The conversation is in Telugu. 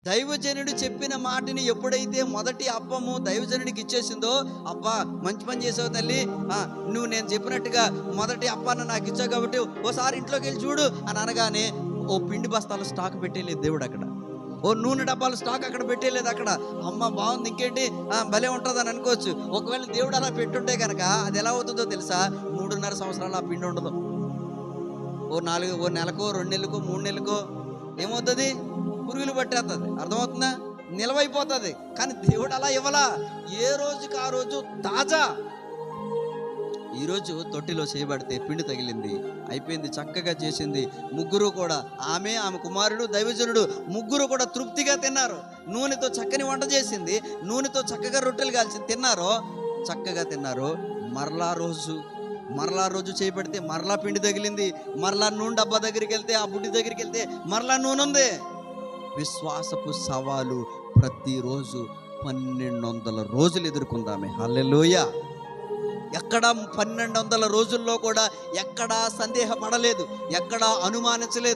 దైవజనుడు చెప్పిన మాటని ఎప్పుడైతే మొదటి అప్పము దైవజనుడికి ఇచ్చేసిందో, అబ్బా మంచి పని చేసావు తల్లి, నువ్వు నేను చెప్పినట్టుగా మొదటి అప్పాన్ని నాకు ఇచ్చావు కాబట్టి ఓసారి ఇంట్లోకి వెళ్ళి చూడు అని అనగానే ఓ పిండి బస్తాలు స్టాక్ పెట్టేలేదు దేవుడు అక్కడ, ఓ నూనె డబ్బాలు స్టాక్ అక్కడ పెట్టేలేదు అక్కడ. అమ్మ బాగుంది, ఇంకేంటి భలే ఉంటుంది అని అనుకోవచ్చు. ఒకవేళ దేవుడు అలా పెట్టుంటే కనుక అది ఎలా అవుతుందో తెలుసా? 3.5 సంవత్సరాలు ఆ పిండి ఉండదు. ఓ నెలకో 2 నెలలకో 3 నెలలకో ఏమవుతుంది? పురుగులు పట్టేస్తుంది. అర్థమవుతుందా? నిలవైపోతుంది. కానీ దేవుడు అలా ఇవ్వలా, ఏ రోజుకి ఆ రోజు తాజా. ఈరోజు తొట్టిలో చేయబడితే పిండి తగిలింది, అయిపోయింది, చక్కగా చేసింది. ముగ్గురు కూడా, ఆమె కుమారుడు దైవజనుడు, ముగ్గురు కూడా తృప్తిగా తిన్నారు. నూనెతో చక్కని వంట చేసింది, నూనెతో చక్కగా రొట్టెలు కాల్చింది, తిన్నారు, చక్కగా తిన్నారు. మరలా రోజు చేయబడితే మరలా పిండి తగిలింది, మరలా నూనె డబ్బా దగ్గరికి వెళ్తే, ఆ బుడ్డి దగ్గరికి వెళ్తే మరలా నూనె ఉంది. విశ్వాసపు సవాలు ప్రతిరోజు 1200 రోజులు ఎదుర్కొందామే. హల్లెలూయా. ఎక్కడ 1200 రోజుల్లో కూడా ఎక్కడా సందేహపడలేదు, ఎక్కడా అనుమానించలేదు.